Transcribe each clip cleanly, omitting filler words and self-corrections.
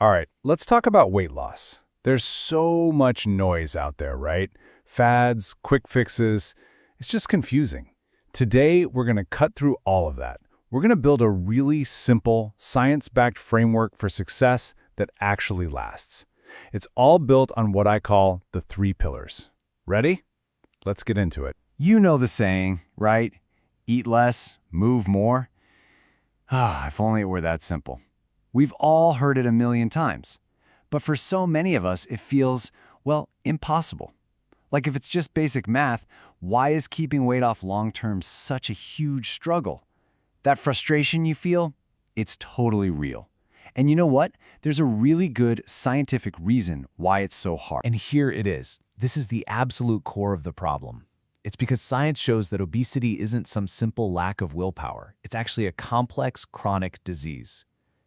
All right, let's talk about weight loss. There's so much noise out there, right? Fads, quick fixes. It's just confusing. Today, we're going to cut through all of that. We're going to build a really simple, science-backed framework for success that actually lasts. It's all built on what I call the 3 pillars. Ready? Let's get into it. You know the saying, right? Eat less, move more. If only it were that simple. We've all heard it a million times. But for so many of us, it feels, well, impossible. Like if it's just basic math, why is keeping weight off long-term such a huge struggle? That frustration you feel, it's totally real. And you know what? There's a really good scientific reason why it's so hard. And here it is. This is the absolute core of the problem. It's because science shows that obesity isn't some simple lack of willpower. It's actually a complex, chronic disease.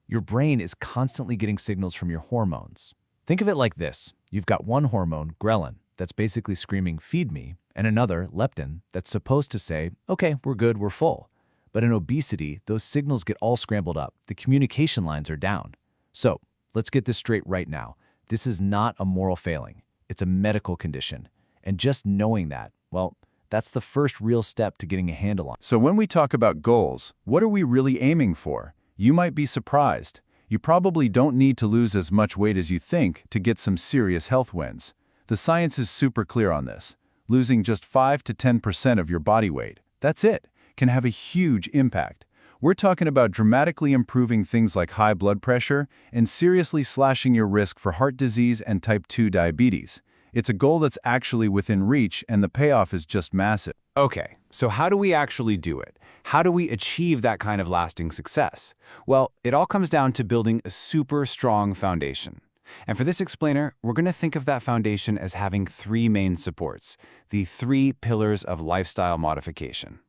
Your brain is constantly getting signals from your hormones. Think of it like this. You've got one hormone, ghrelin, that's basically screaming, feed me, and another, leptin, that's supposed to say, okay, we're good, we're full. But in obesity, those signals get all scrambled up. The communication lines are down. So, let's get this straight right now. This is not a moral failing. It's a medical condition. And just knowing that, well, that's the first real step to getting a handle on. So when we talk about goals, what are we really aiming for? You might be surprised. You probably don't need to lose as much weight as you think to get some serious health wins. The science is super clear on this. Losing just 5 to 10% of your body weight, that's it, can have a huge impact. We're talking about dramatically improving things like high blood pressure and seriously slashing your risk for heart disease and type 2 diabetes. It's a goal that's actually within reach, and the payoff is just massive. Okay, so how do we actually do it? How do we achieve that kind of lasting success? Well, it all comes down to building a super strong foundation. And for this explainer, we're going to think of that foundation as having 3 main supports, the 3 pillars of lifestyle modification.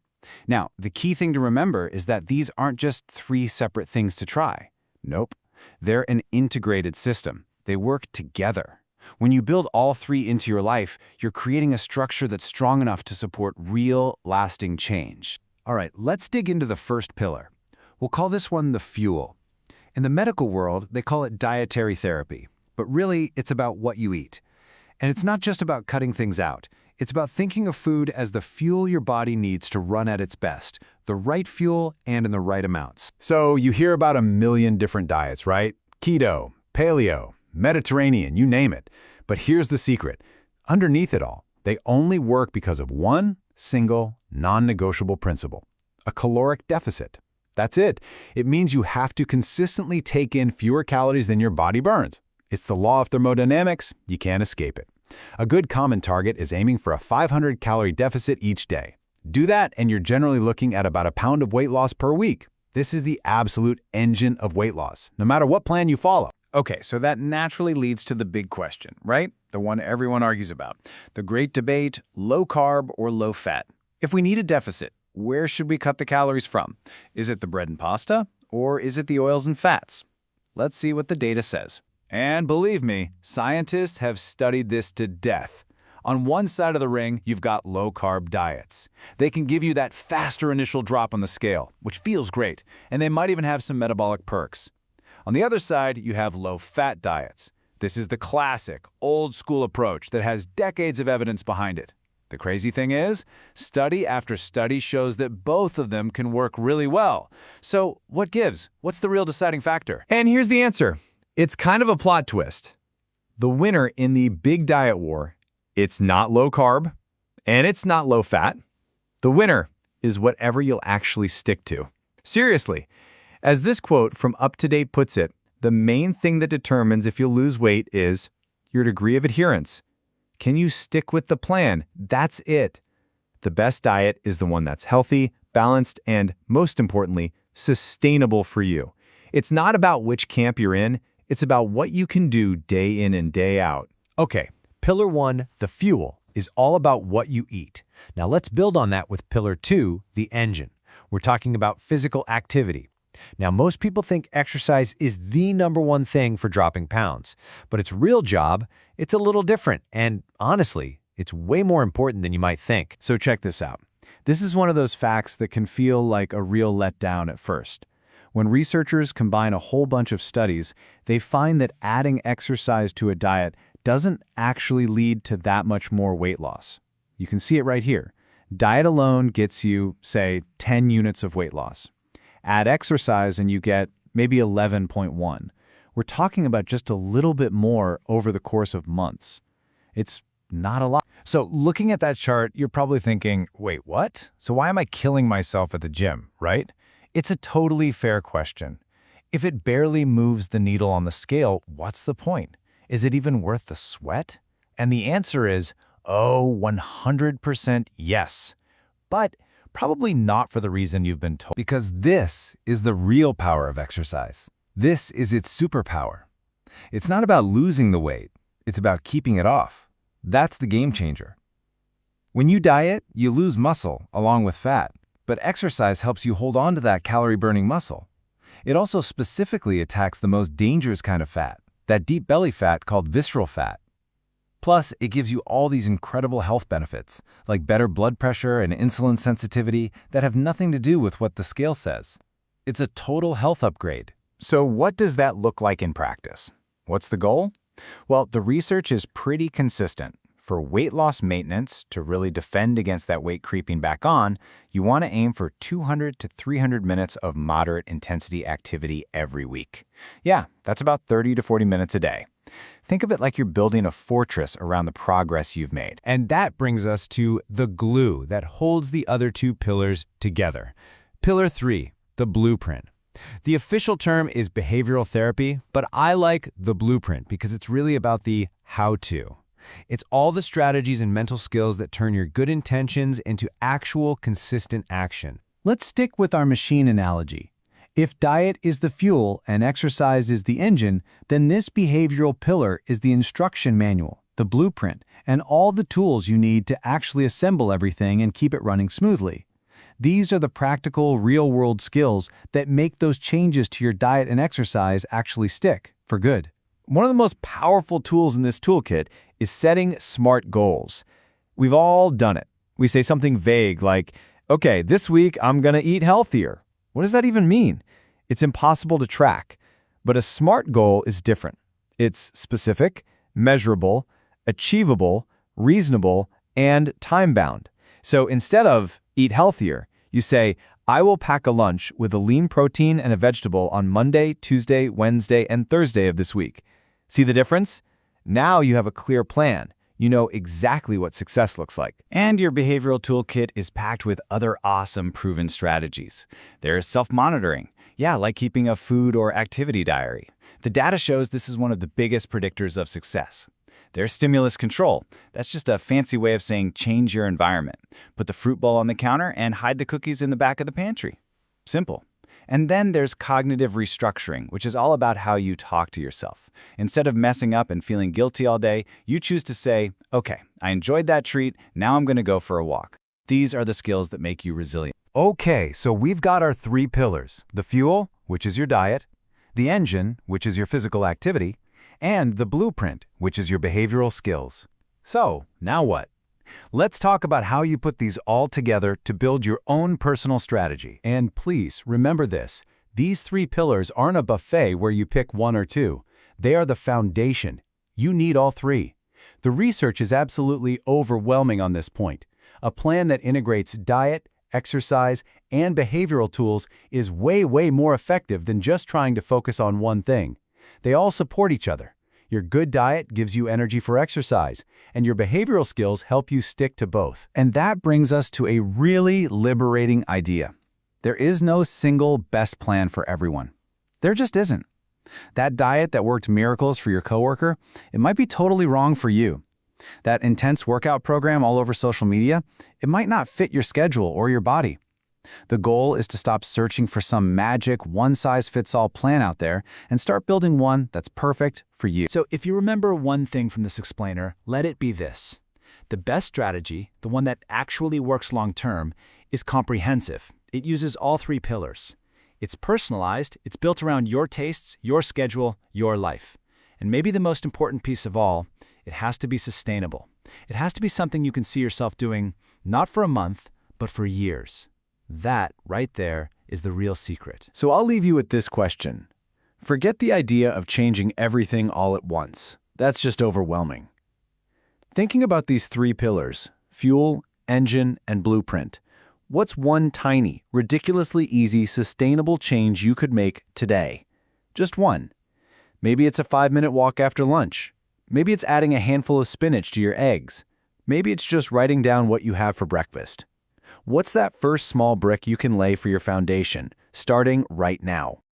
Now, the key thing to remember is that these aren't just 3 separate things to try. Nope, they're an integrated system. They work together. When you build all 3 into your life, you're creating a structure that's strong enough to support real, lasting change. All right, let's dig into the first pillar. We'll call this one the fuel. In the medical world, they call it dietary therapy, but really, it's about what you eat. And it's not just about cutting things out. It's about thinking of food as the fuel your body needs to run at its best, the right fuel and in the right amounts. So you hear about a million different diets, right? Keto, paleo, Mediterranean, you name it. But here's the secret. Underneath it all, they only work because of one single, non-negotiable principle: a caloric deficit. That's it. It means you have to consistently take in fewer calories than your body burns. It's the law of thermodynamics. You can't escape it. A good common target is aiming for a 500-calorie deficit each day. Do that, and you're generally looking at about a pound of weight loss per week. This is the absolute engine of weight loss, no matter what plan you follow. Okay, so that naturally leads to the big question, right? The one everyone argues about. The great debate, low carb or low fat. If we need a deficit, where should we cut the calories from? Is it the bread and pasta, or is it the oils and fats? Let's see what the data says. And believe me, scientists have studied this to death. On one side of the ring, you've got low-carb diets. They can give you that faster initial drop on the scale, which feels great, and they might even have some metabolic perks. On the other side, you have low-fat diets. This is the classic, old-school approach that has decades of evidence behind it. The crazy thing is, study after study shows that both of them can work really well. So what gives? What's the real deciding factor? And here's the answer. It's kind of a plot twist. The winner in the big diet war, it's not low carb, and it's not low fat. The winner is whatever you'll actually stick to. Seriously. As this quote from UpToDate puts it, the main thing that determines if you'll lose weight is your degree of adherence. Can you stick with the plan? That's it. The best diet is the one that's healthy, balanced, and, most importantly, sustainable for you. It's not about which camp you're in. It's about what you can do day in and day out. Okay, Pillar 1, the fuel, is all about what you eat. Now let's build on that with Pillar 2, the engine. We're talking about physical activity. Now, most people think exercise is the #1 thing for dropping pounds, but its real job, it's a little different, and honestly, it's way more important than you might think. So check this out. This is one of those facts that can feel like a real letdown at first. When researchers combine a whole bunch of studies, they find that adding exercise to a diet doesn't actually lead to that much more weight loss. You can see it right here. Diet alone gets you, say, 10 units of weight loss. Add exercise and you get maybe 11.1. We're talking about just a little bit more over the course of months. It's not a lot. So looking at that chart, you're probably thinking, wait, what? So why am I killing myself at the gym, right? It's a totally fair question. If it barely moves the needle on the scale, what's the point? Is it even worth the sweat? And the answer is, 100% yes. But probably not for the reason you've been told. Because this is the real power of exercise. This is its superpower. It's not about losing the weight. It's about keeping it off. That's the game changer. When you diet, you lose muscle along with fat, but exercise helps you hold on to that calorie-burning muscle. It also specifically attacks the most dangerous kind of fat, that deep belly fat called visceral fat. Plus, it gives you all these incredible health benefits, like better blood pressure and insulin sensitivity that have nothing to do with what the scale says. It's a total health upgrade. So what does that look like in practice? What's the goal? Well, the research is pretty consistent. For weight loss maintenance, to really defend against that weight creeping back on, you want to aim for 200 to 300 minutes of moderate intensity activity every week. Yeah, that's about 30 to 40 minutes a day. Think of it like you're building a fortress around the progress you've made. And that brings us to the glue that holds the other two pillars together. Pillar 3, the blueprint. The official term is behavioral therapy, but I like the blueprint because it's really about the how-to. It's all the strategies and mental skills that turn your good intentions into actual, consistent action. Let's stick with our machine analogy. If diet is the fuel and exercise is the engine, then this behavioral pillar is the instruction manual, the blueprint, and all the tools you need to actually assemble everything and keep it running smoothly. These are the practical, real-world skills that make those changes to your diet and exercise actually stick for good. One of the most powerful tools in this toolkit is setting SMART goals. We've all done it. We say something vague like, okay, this week I'm going to eat healthier. What does that even mean? It's impossible to track. But a SMART goal is different. It's specific, measurable, achievable, reasonable, and time-bound. So instead of eat healthier, you say, I will pack a lunch with a lean protein and a vegetable on Monday, Tuesday, Wednesday, and Thursday of this week. See the difference? Now you have a clear plan. You know exactly what success looks like. And your behavioral toolkit is packed with other awesome proven strategies. There's self-monitoring. Yeah, like keeping a food or activity diary. The data shows this is one of the biggest predictors of success. There's stimulus control. That's just a fancy way of saying change your environment. Put the fruit bowl on the counter and hide the cookies in the back of the pantry. Simple. And then there's cognitive restructuring, which is all about how you talk to yourself. Instead of messing up and feeling guilty all day, you choose to say, okay, I enjoyed that treat, now I'm going to go for a walk. These are the skills that make you resilient. Okay, so we've got our 3 pillars: the fuel, which is your diet, the engine, which is your physical activity, and the blueprint, which is your behavioral skills. So, now what? Let's talk about how you put these all together to build your own personal strategy. And please, remember this. These 3 pillars aren't a buffet where you pick 1 or 2. They are the foundation. You need all 3. The research is absolutely overwhelming on this point. A plan that integrates diet, exercise, and behavioral tools is way more effective than just trying to focus on one thing. They all support each other. Your good diet gives you energy for exercise, and your behavioral skills help you stick to both. And that brings us to a really liberating idea. There is no single best plan for everyone. There just isn't. That diet that worked miracles for your coworker, it might be totally wrong for you. That intense workout program all over social media, it might not fit your schedule or your body. The goal is to stop searching for some magic one-size-fits-all plan out there and start building one that's perfect for you. So if you remember one thing from this explainer, let it be this. The best strategy, the one that actually works long-term, is comprehensive. It uses all 3 pillars. It's personalized, it's built around your tastes, your schedule, your life. And maybe the most important piece of all, it has to be sustainable. It has to be something you can see yourself doing, not for a month, but for years. That, right there, is the real secret. So I'll leave you with this question. Forget the idea of changing everything all at once. That's just overwhelming. Thinking about these three pillars, fuel, engine, and blueprint, what's one tiny, ridiculously easy, sustainable change you could make today? Just one. Maybe it's a 5-minute walk after lunch. Maybe it's adding a handful of spinach to your eggs. Maybe it's just writing down what you have for breakfast. What's that first small brick you can lay for your foundation, starting right now?